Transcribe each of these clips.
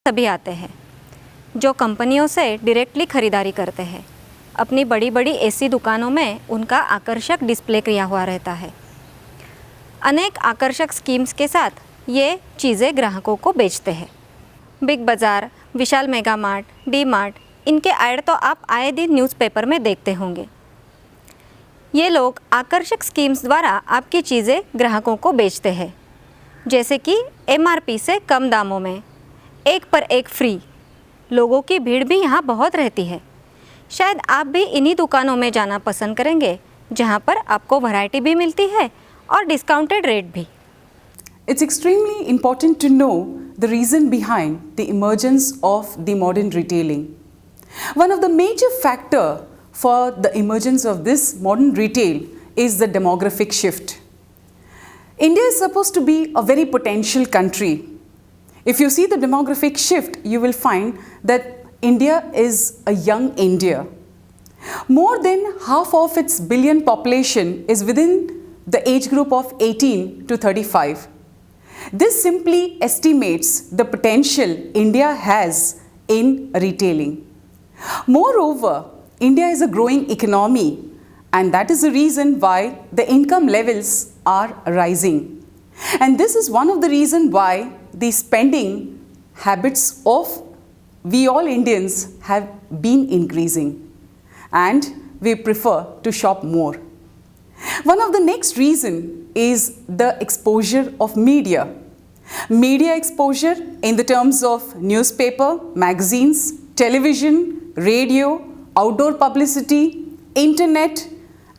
सभी आते हैं जो कंपनियों से डायरेक्टली खरीदारी करते हैं। अपनी बड़ी बड़ी ऐसी दुकानों में उनका आकर्षक डिस्प्ले किया हुआ रहता है। अनेक आकर्षक स्कीम्स के साथ ये चीज़ें ग्राहकों को बेचते हैं। बिग बाज़ार, विशाल मेगा मार्ट, डी मार्ट, इनके ऐड तो आप आए दिन न्यूज़पेपर में देखते होंगे। ये लोग आकर्षक स्कीम्स द्वारा आपकी चीज़ें ग्राहकों को बेचते हैं, जैसे कि MRP से कम दामों में, एक पर एक फ्री। लोगों की भीड़ भी यहाँ बहुत रहती है। शायद आप भी इन्हीं दुकानों में जाना पसंद करेंगे, जहाँ पर आपको वैरायटी भी मिलती है और डिस्काउंटेड रेट भी। It's extremely important to know the reason behind the emergence of the modern retailing. One of the major factors for the emergence of this modern retail is the demographic shift. India is supposed to be a very potential country. If you see the demographic shift, you will find that India is a young India. More than half of its billion population is within the age group of 18 to 35. This simply estimates the potential India has in retailing. Moreover, India is a growing economy, and that is the reason why the income levels are rising. And this is one of the reasons why the spending habits of we all Indians have been increasing, and we prefer to shop more. One of the next reason is the exposure of media. Media exposure in the terms of newspaper, magazines, television, radio, outdoor publicity, internet,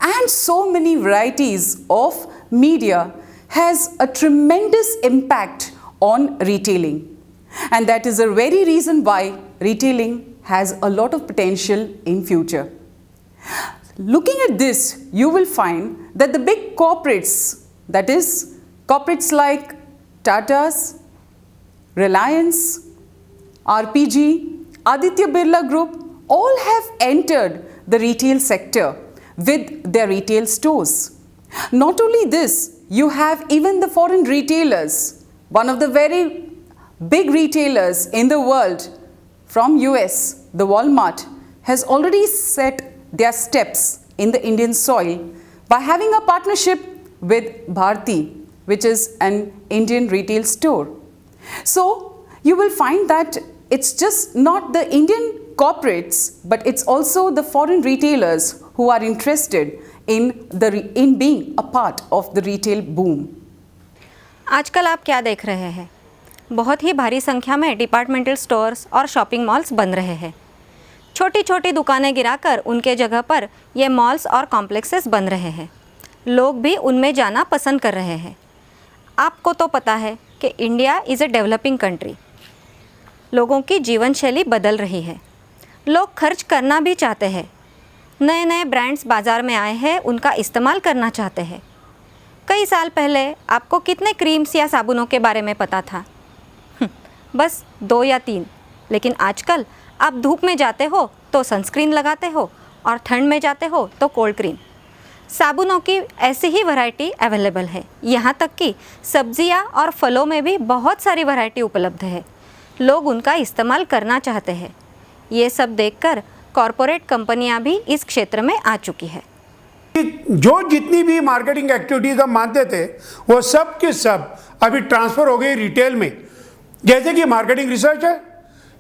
and so many varieties of media has a tremendous impact on retailing. And that is the very reason why retailing has a lot of potential in future. Looking at this, you will find that the big corporates, that is corporates like Tata's, Reliance, RPG, Aditya Birla Group, all have entered the retail sector with their retail stores. Not only this, you have even the foreign retailers. One of the very big retailers in the world from US, the Walmart, has already set their steps in the Indian soil by having a partnership with Bharti, which is an Indian retail store. So you will find that it's just not the Indian corporates, but it's also the foreign retailers who are interested in being a part of the retail boom. आजकल आप क्या देख रहे हैं? बहुत ही भारी संख्या में डिपार्टमेंटल स्टोर्स और शॉपिंग मॉल्स बन रहे हैं। छोटी छोटी दुकानें गिराकर उनके जगह पर ये मॉल्स और कॉम्प्लेक्सेस बन रहे हैं। लोग भी उनमें जाना पसंद कर रहे हैं। आपको तो पता है कि India is a developing country. लोगों की जीवन शैली बदल रही है। लोग खर्च करना भी चाहते हैं। नए नए ब्रांड्स बाज़ार में आए हैं, उनका इस्तेमाल करना चाहते हैं। कई साल पहले आपको कितने क्रीम्स या साबुनों के बारे में पता था? बस 2 या 3। लेकिन आजकल आप धूप में जाते हो तो सनस्क्रीन लगाते हो और ठंड में जाते हो तो कोल्ड क्रीम। साबुनों की ऐसी ही वैरायटी अवेलेबल है। यहाँ तक कि सब्जियाँ और फलों में भी बहुत सारी वैरायटी उपलब्ध है। लोग उनका इस्तेमाल करना चाहते हैं। ये सब देखकर कॉरपोरेट कंपनियाँ भी इस क्षेत्र में आ चुकी है। जो जितनी भी मार्केटिंग एक्टिविटीज़ हम मानते थे, वो सब के सब अभी ट्रांसफ़र हो गई रिटेल में। जैसे कि मार्केटिंग रिसर्च है,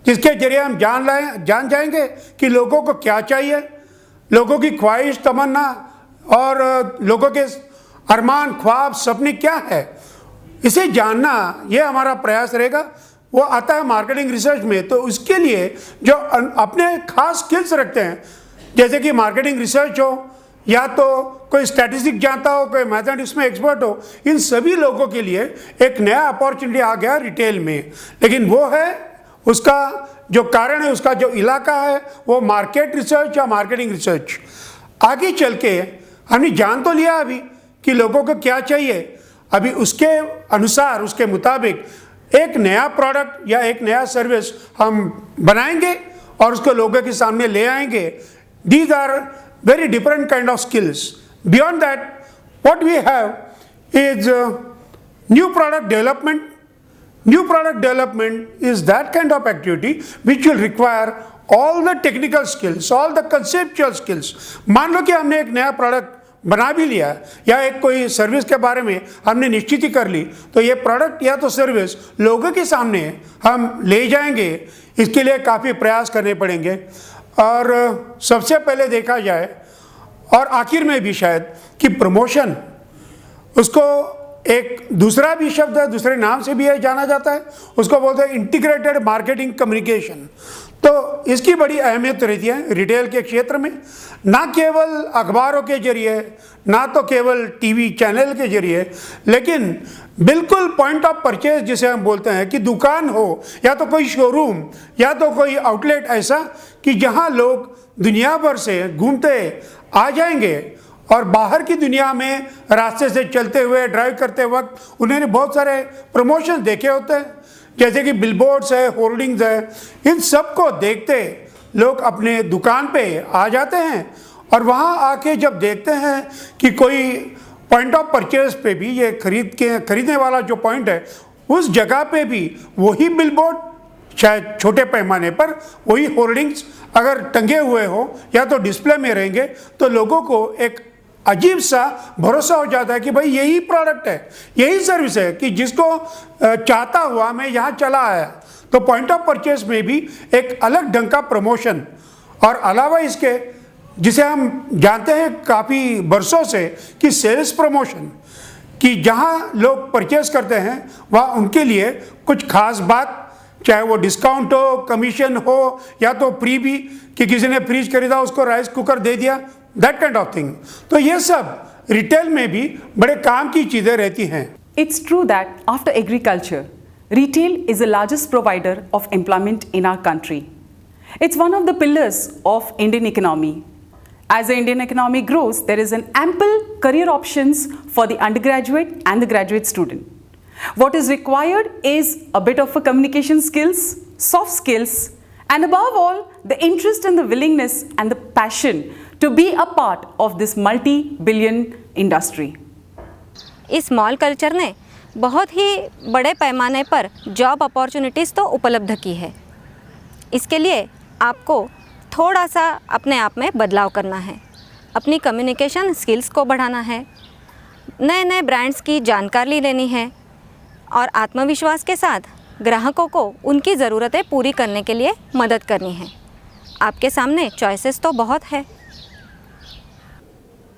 जिसके जरिए हम जान जाएंगे कि लोगों को क्या चाहिए, लोगों की ख्वाहिश, तमन्ना और लोगों के अरमान, ख्वाब, सपने क्या है, इसे जानना ये हमारा प्रयास रहेगा। वो आता है मार्केटिंग रिसर्च में। तो उसके लिए जो अपने खास स्किल्स रखते हैं, जैसे कि मार्केटिंग रिसर्च हो या तो कोई स्टैटिस्टिक जानता हो, कोई मैथमेटिक्स में एक्सपर्ट हो, इन सभी लोगों के लिए एक नया अपॉर्चुनिटी आ गया रिटेल में। लेकिन वो है, उसका जो कारण है, उसका जो इलाका है, वो मार्केट रिसर्च या मार्केटिंग रिसर्च। आगे चल के हमने जान तो लिया अभी कि लोगों को क्या चाहिए। अभी उसके अनुसार, उसके मुताबिक एक नया प्रोडक्ट या एक नया सर्विस हम बनाएंगे और उसको लोगों के सामने ले आएंगे। These are very different kind of skills. Beyond that, what we have is new product development, New product development is that kind of activity which will require all the technical skills, all the conceptual skills. मान लो कि हमने एक नया product बना भी लिया या एक कोई सर्विस के बारे में हमने निश्चित ही कर ली, तो ये प्रोडक्ट या तो सर्विस लोगों के सामने हम ले जाएंगे, इसके लिए काफ़ी प्रयास करने पड़ेंगे। और सबसे पहले देखा जाए और आखिर में भी शायद कि प्रमोशन, उसको एक दूसरा भी शब्द है, दूसरे नाम से भी जाना जाता है, उसको बोलते हैं इंटीग्रेटेड मार्केटिंग कम्युनिकेशन। तो इसकी बड़ी अहमियत रहती है रिटेल के क्षेत्र में, ना केवल अखबारों के जरिए, ना तो केवल टीवी चैनल के जरिए, लेकिन बिल्कुल पॉइंट ऑफ परचेज जिसे हम बोलते हैं कि दुकान हो या तो कोई शोरूम या तो कोई आउटलेट ऐसा कि जहां लोग दुनिया भर से घूमते आ जाएंगे और बाहर की दुनिया में रास्ते से चलते हुए ड्राइव करते वक्त उन्होंने बहुत सारे प्रमोशन देखे होते हैं, जैसे कि बिलबोर्ड्स है, होर्डिंग्स है, इन सब को देखते लोग अपने दुकान पे आ जाते हैं और वहाँ आके जब देखते हैं कि कोई पॉइंट ऑफ परचेज पे भी ये खरीदने वाला जो पॉइंट है उस जगह पे भी वही बिलबोर्ड, शायद छोटे पैमाने पर वही होर्डिंग्स अगर टंगे हुए हो या तो डिस्प्ले में रहेंगे, तो लोगों को एक अजीब सा भरोसा हो जाता है कि भाई यही प्रोडक्ट है, यही सर्विस है कि जिसको चाहता हुआ मैं यहाँ चला आया। तो पॉइंट ऑफ परचेज में भी एक अलग ढंग का प्रमोशन, और अलावा इसके जिसे हम जानते हैं काफ़ी बरसों से कि सेल्स प्रमोशन, कि जहाँ लोग परचेज करते हैं वहाँ उनके लिए कुछ खास बात, चाहे वो डिस्काउंट हो, कमीशन हो या तो फ्री भी, कि किसी ने फ्रिज खरीदा उसको राइस कुकर दे दिया, दैट काइंड ऑफ थिंग। तो ये सब रिटेल में भी बड़े काम की चीज़ें रहती हैं। It's true that after agriculture, retail is the largest provider of employment in our country. It's one of the pillars of Indian economy. As the Indian economy grows, there is an ample career options for the undergraduate and the graduate student. What is required is a bit of a communication skills, soft skills, and above all, the interest and the willingness and the passion to be a part of this multi-billion industry. इस mall culture ने बहुत ही बड़े पैमाने पर job opportunities तो उपलब्ध की है। इसके लिए आपको थोड़ा सा अपने आप में बदलाव करना है, अपनी कम्युनिकेशन स्किल्स को बढ़ाना है, नए नए ब्रांड्स की जानकारी लेनी है और आत्मविश्वास के साथ ग्राहकों को उनकी ज़रूरतें पूरी करने के लिए मदद करनी है। आपके सामने चॉइसेस तो बहुत है।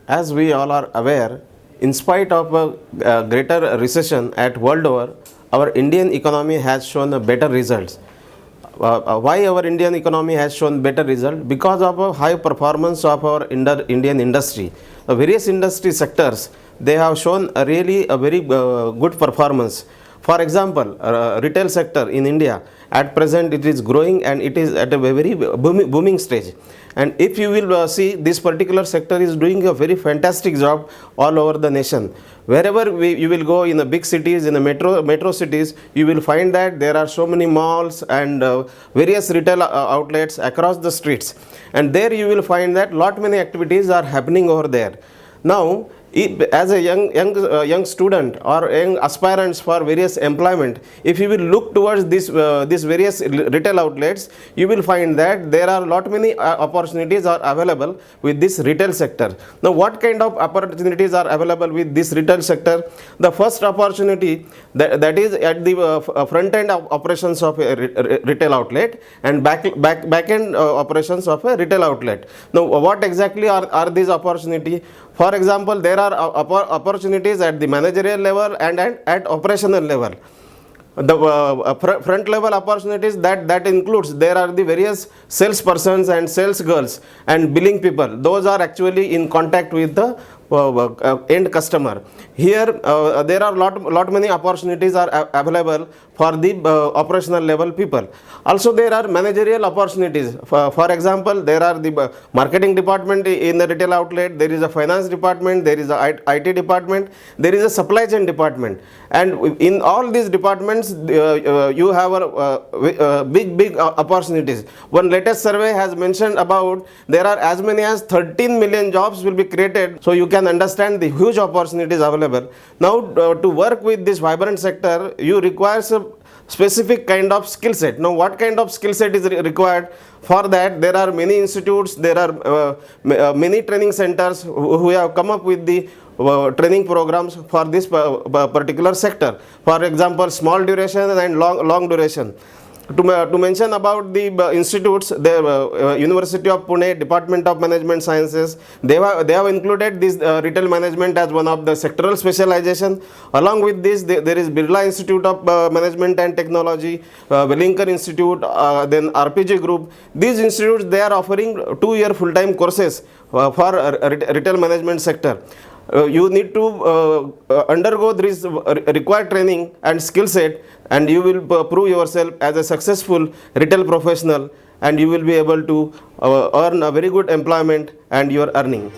As we all are aware, in spite of a greater recession at world over, our Indian economy has shown better results. Why our Indian economy has shown better result? Because of a high performance of our Indian industry. The various industry sectors, they have shown a really a very good performance. For example, retail sector in India, at present it is growing and it is at a very booming stage. And if you will see, this particular sector is doing a very fantastic job all over the nation. Wherever you will go in the big cities, in the metro cities, you will find that there are so many malls and various retail outlets across the streets. And there you will find that lot many activities are happening over there. Now, as a young student or young aspirants for various employment, if you will look towards these various retail outlets, you will find that there are lot many opportunities are available with this retail sector. Now, what kind of opportunities are available with this retail sector? The first opportunity that is at the front end of operations of a retail outlet and back end operations of a retail outlet. Now, what exactly are these opportunities? For example, there are opportunities at the managerial level and at operational level. The front level opportunities that includes, there are the various salespersons and sales girls and billing people. Those are actually in contact with the end customer. Here there are lot many opportunities are available for the operational level people. Also there are managerial opportunities. For example, there are the marketing department in the retail outlet, there is a finance department, there is a IT department, there is a supply chain department, and in all these departments you have a big opportunities. One latest survey has mentioned about there are as many as 13 million jobs will be created, so you can understand the huge opportunities available. Now to work with this vibrant sector, you require specific kind of skill set. Now, what kind of skill set is required? For that, there are many institutes, there are many training centers who have come up with the training programs for this particular sector. For example, small duration and long duration. To mention about the institutes, the University of Pune, Department of Management Sciences, they have included this retail management as one of the sectoral specialization. Along with this, there is Birla Institute of Management and Technology, Wellington Institute, then RPG Group. These institutes, they are offering 2-year full-time courses for retail management sector. You need to undergo this required training and skill set, and you will prove yourself as a successful retail professional, and you will be able to earn a very good employment and your earning.